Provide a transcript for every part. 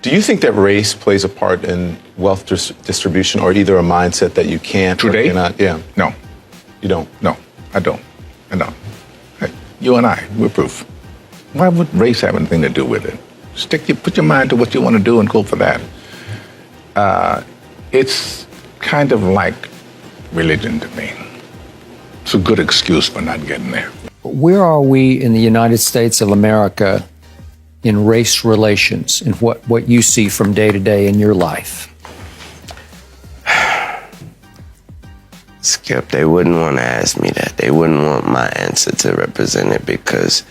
Do you think that race plays a part in wealth distribution, or either a mindset that you can't Today? or cannot? Yeah. No. You don't? No, I don't. I don't. Hey, you and I, we're proof. Why would race have anything to do with it? Put your mind to what you want to do and go for that. It's kind of like religion to me. It's a good excuse for not getting there. Where are we in the United States of America in race relations and what you see from day to day in your life? Skip, they wouldn't want to ask me that. They wouldn't want my answer to represent it because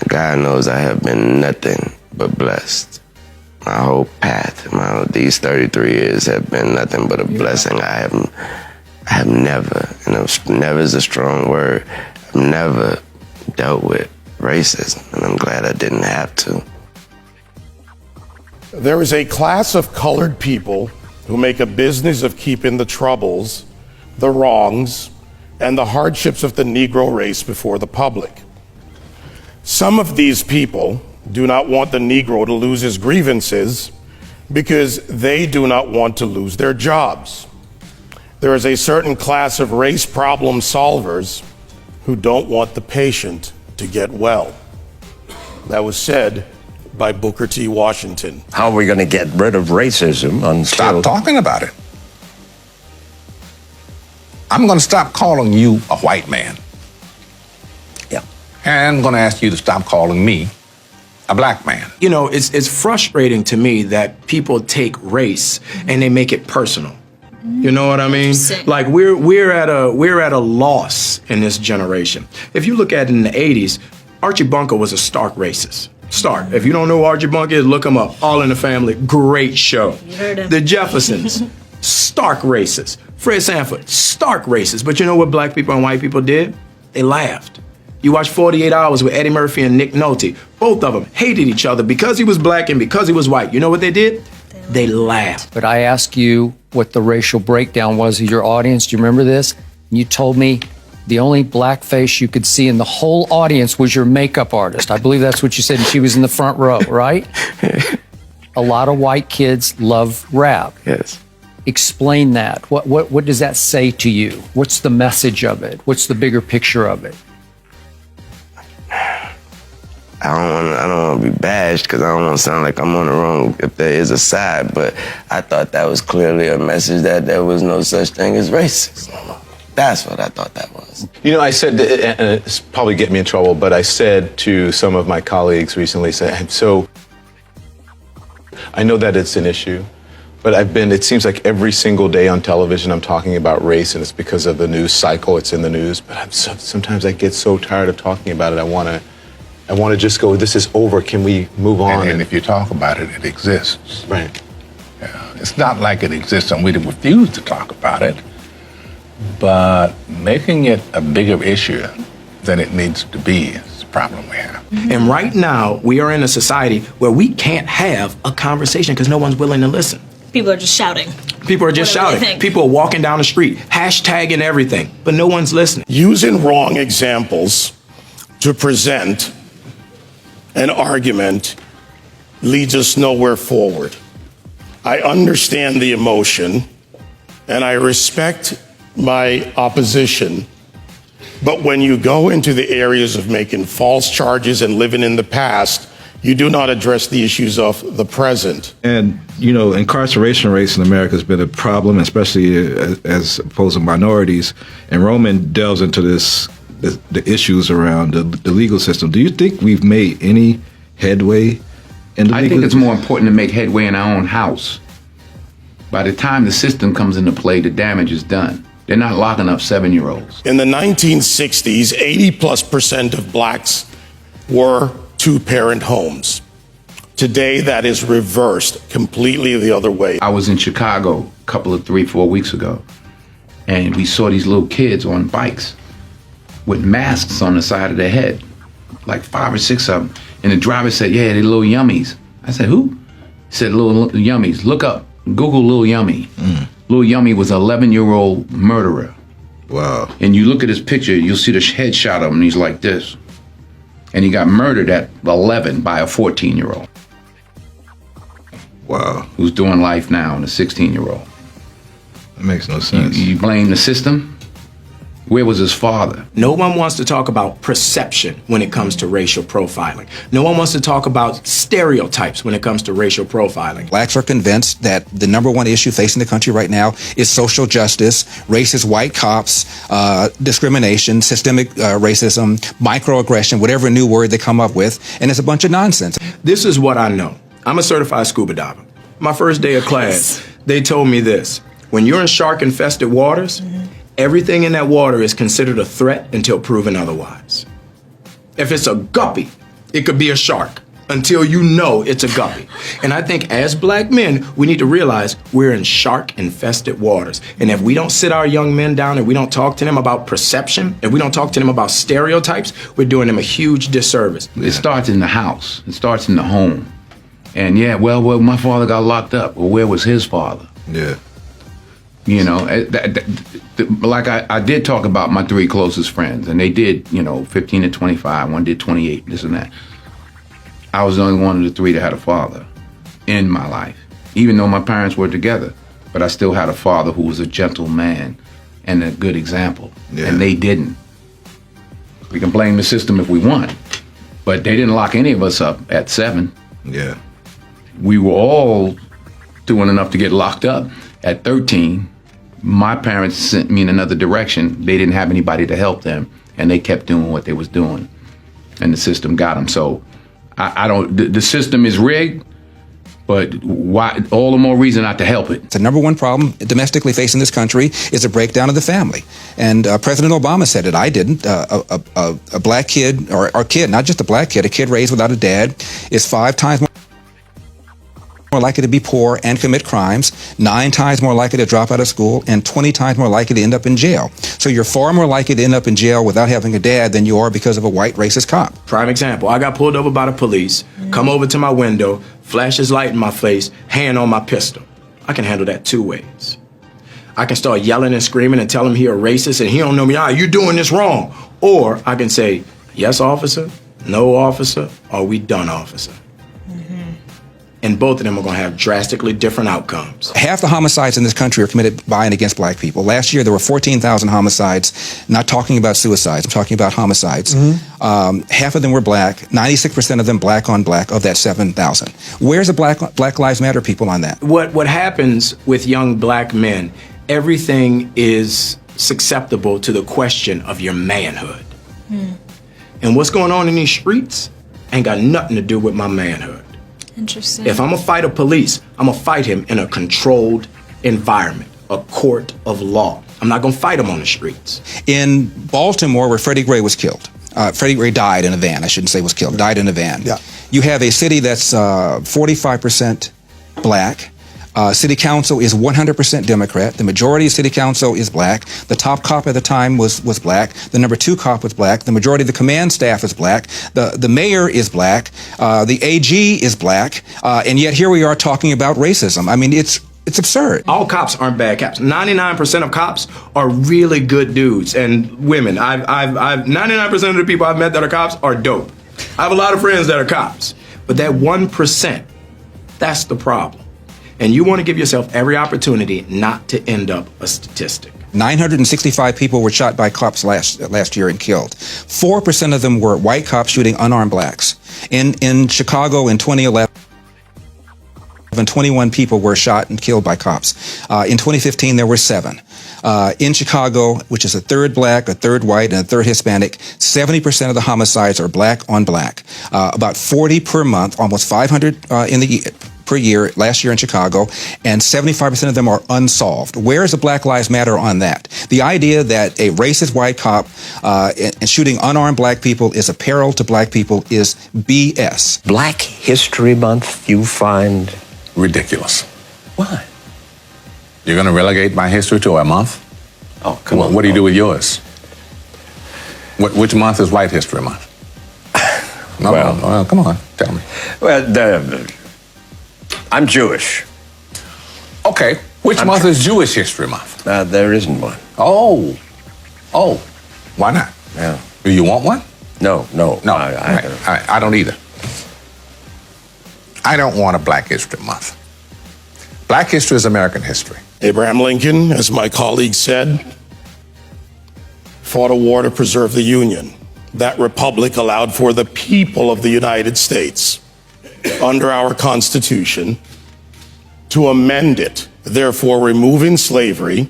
God knows I have been nothing but blessed. My whole path, these 33 years have been nothing but a blessing. I have never, never is a strong word, I've never dealt with racism, and I'm glad I didn't have to. There is a class of colored people who make a business of keeping the troubles, the wrongs, and the hardships of the Negro race before the public. Some of these people do not want the Negro to lose his grievances because they do not want to lose their jobs. There is a certain class of race problem solvers who don't want the patient to get well. That was said by Booker T. Washington. How are we going to get rid of racism until... Stop talking about it. I'm going to stop calling you a white man. Yeah. And I'm going to ask you to stop calling me a black man. You know, it's frustrating to me that people take race and they make it personal. You know what I mean? Like we're at a loss in this generation. If you look at it in the 80s, Archie Bunker was a stark racist. Stark. If you don't know who Archie Bunker is, look him up. All in the Family, great show. You heard him. The Jeffersons, stark racist. Fred Sanford, stark racist. But you know what black people and white people did? They laughed. You watch 48 Hours with Eddie Murphy and Nick Nolte. Both of them hated each other because he was black and because he was white. You know what they did? They laughed. But I asked you what the racial breakdown was of your audience. Do you remember this? You told me the only black face you could see in the whole audience was your makeup artist. I believe that's what you said, and she was in the front row, right? A lot of white kids love rap. Yes. Explain that. What does that say to you? What's the message of it? What's the bigger picture of it? I don't want to be bashed because I don't want to sound like I'm on the wrong if there is a side, but I thought that was clearly a message that there was no such thing as racism. That's what I thought that was. You know, I said, and it's probably get me in trouble, but I said to some of my colleagues recently, so I know that it's an issue, but it seems like every single day on television I'm talking about race, and it's because of the news cycle, it's in the news, but sometimes I get so tired of talking about it, I want to just go, this is over, can we move on? And if you talk about it, it exists. Right. Yeah. It's not like it exists and we refuse to talk about it, but making it a bigger issue than it needs to be is the problem we have. And right now, we are in a society where we can't have a conversation because no one's willing to listen. People are just shouting. People are just Whatever they shouting. think. People are walking down the street, hashtagging everything, but no one's listening. Using wrong examples to present an argument leads us nowhere forward. I understand the emotion and I respect my opposition, but when you go into the areas of making false charges and living in the past, you do not address the issues of the present. And, you know, incarceration rates in America has been a problem, especially as opposed to minorities. And Roman delves into the issues around the legal system. Do you think we've made any headway in the legal system? I think it's more important to make headway in our own house. By the time the system comes into play, the damage is done. They're not locking up 7-year-olds. In the 1960s, 80+% of blacks were two-parent homes. Today, that is reversed completely the other way. I was in Chicago a couple of 3-4 weeks ago, and we saw these little kids on bikes with masks on the side of their head, like 5 or 6 of them. And the driver said, yeah, they're little yummies. I said, who? He said, little yummies. Look up, Google Lil Yummy. Lil Yummy was an 11-year-old murderer. Wow. And you look at his picture, you'll see the headshot of him, and he's like this. And he got murdered at 11 by a 14-year-old. Wow, who's doing life now, and a 16-year-old. that makes no sense. You blame the system? Where was his father? No one wants to talk about perception when it comes to racial profiling. No one wants to talk about stereotypes when it comes to racial profiling. Blacks are convinced that the number one issue facing the country right now is social justice, racist white cops, discrimination, systemic racism, microaggression, whatever new word they come up with, and it's a bunch of nonsense. This is what I know. I'm a certified scuba diver. My first day of class, they told me this. When you're in shark-infested waters, everything in that water is considered a threat until proven otherwise. If it's a guppy, it could be a shark until you know it's a guppy. And I think as black men, we need to realize we're in shark-infested waters. And if we don't sit our young men down and we don't talk to them about perception, if we don't talk to them about stereotypes, we're doing them a huge disservice. It starts in the house. It starts in the home. And yeah, well, my father got locked up. Well, where was his father? Yeah. You know, like I did talk about my 3 closest friends, and they did, 15 and 25. One did 28, this and that. I was the only one of the 3 that had a father in my life, even though my parents were together. But I still had a father who was a gentle man and a good example, and they didn't. We can blame the system if we want, but they didn't lock any of us up at 7. Yeah. We were all doing enough to get locked up. At 13, my parents sent me in another direction. They didn't have anybody to help them, and they kept doing what they was doing, and the system got them. So I don't. The system is rigged, but why? All the more reason not to help it. The number one problem domestically facing this country is a breakdown of the family. And President Obama said it. I didn't. A black kid, or kid, not just a black kid, a kid raised without a dad is 5 times more likely to be poor and commit crimes, 9 times more likely to drop out of school, and 20 times more likely to end up in jail. So you're far more likely to end up in jail without having a dad than you are because of a white racist cop. Prime example, I got pulled over by the police, come over to my window, flash his light in my face, hand on my pistol. I can handle that 2 ways. I can start yelling and screaming and tell him he a racist and he don't know me, you doing this wrong. Or I can say, yes, officer, no, officer, or we done, officer. And both of them are going to have drastically different outcomes. Half the homicides in this country are committed by and against black people. Last year, there were 14,000 homicides, not talking about suicides, I'm talking about homicides. Half of them were black, 96% of them black on black of that 7,000. Where's the Black Lives Matter people on that? What happens with young black men, everything is susceptible to the question of your manhood. And what's going on in these streets ain't got nothing to do with my manhood. Interesting. If I'm gonna fight a police, I'm gonna fight him in a controlled environment, a court of law. I'm not gonna fight him on the streets. In Baltimore, where Freddie Gray was killed, Freddie Gray died in a van, I shouldn't say was killed, died in a van. Yeah. You have a city that's 45% black. City council is 100% Democrat. The majority of city council is black. The top cop at the time was black. The number 2 cop was black. The majority of the command staff is black. The mayor is black. The AG is black. And yet here we are talking about racism. I mean, it's absurd. All cops aren't bad cops. 99% of cops are really good dudes and women. I've 99% of the people I've met that are cops are dope. I have a lot of friends that are cops. But that 1%, that's the problem. And you want to give yourself every opportunity not to end up a statistic. 965 people were shot by cops last year and killed. 4% of them were white cops shooting unarmed blacks. In Chicago in 2011, 21 people were shot and killed by cops. In 2015, there were 7. In Chicago, which is a third black, a third white, and a third Hispanic, 70% of the homicides are black on black. About 40 per month, almost 500 per year last year in Chicago, and 75% of them are unsolved. Where is the Black Lives Matter on that? The idea that a racist white cop and shooting unarmed black people is a peril to black people is BS. Black History Month, you find Ridiculous. why? You're going to relegate my history to a month? Oh, come on. What do you do with yours? Which month is White History Month? No, well, come on, tell me. Well, I'm Jewish. Okay, which month is Jewish History Month? There isn't one. Oh, why not? Yeah. Do you want one? No. I don't either. I don't want a Black History Month. Black history is American history. Abraham Lincoln, as my colleague said, fought a war to preserve the Union. That republic allowed for the people of the United States, under our Constitution, to amend it, therefore removing slavery,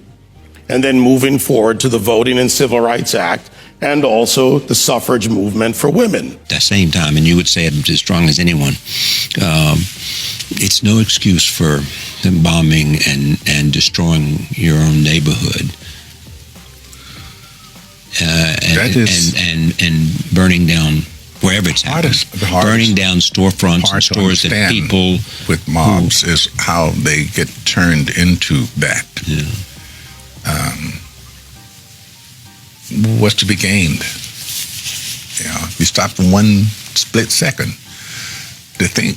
and then moving forward to the Voting and Civil Rights Act, and also the suffrage movement for women. At the same time, and you would say it as strong as anyone, it's no excuse for bombing and destroying your own neighborhood. And burning down wherever it's happening. Burning down storefronts and stores that people with mobs is how they get turned into that. Yeah. What's to be gained? You know, you stop for one split second to think.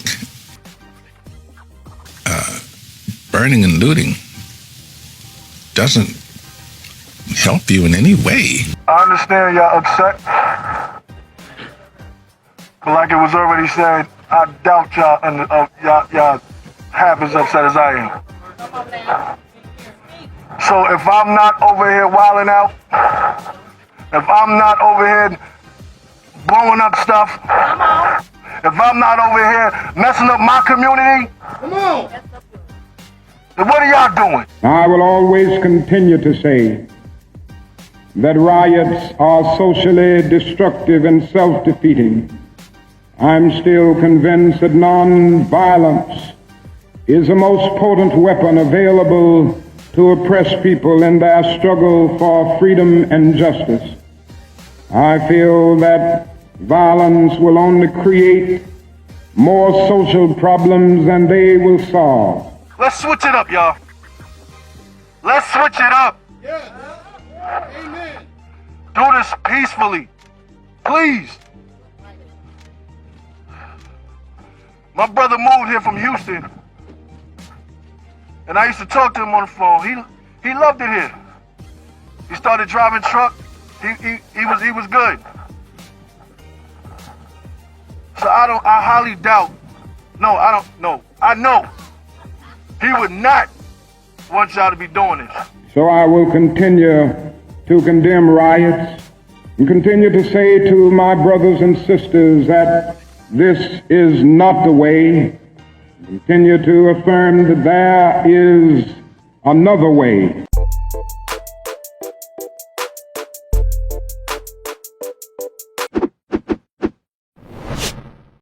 Burning and looting doesn't help you in any way. I understand y'all upset, but like it was already said, I doubt y'all half as upset as I am. So if I'm not over here wilding out, if I'm not over here blowing up stuff, if I'm not over here messing up my community, then what are y'all doing? I will always continue to say that riots are socially destructive and self-defeating. I'm still convinced that non-violence is the most potent weapon available to oppress people in their struggle for freedom and justice. I feel that violence will only create more social problems than they will solve. Let's switch it up, y'all. Let's switch it up. Amen. Do this peacefully, please. My brother moved here from Houston, and I used to talk to him on the phone. He loved it here. He started driving truck. He was good. So I highly doubt. No, I don't know. I know he would not want y'all to be doing this. So I will continue to condemn riots and continue to say to my brothers and sisters that this is not the way. Continue to affirm that there is another way.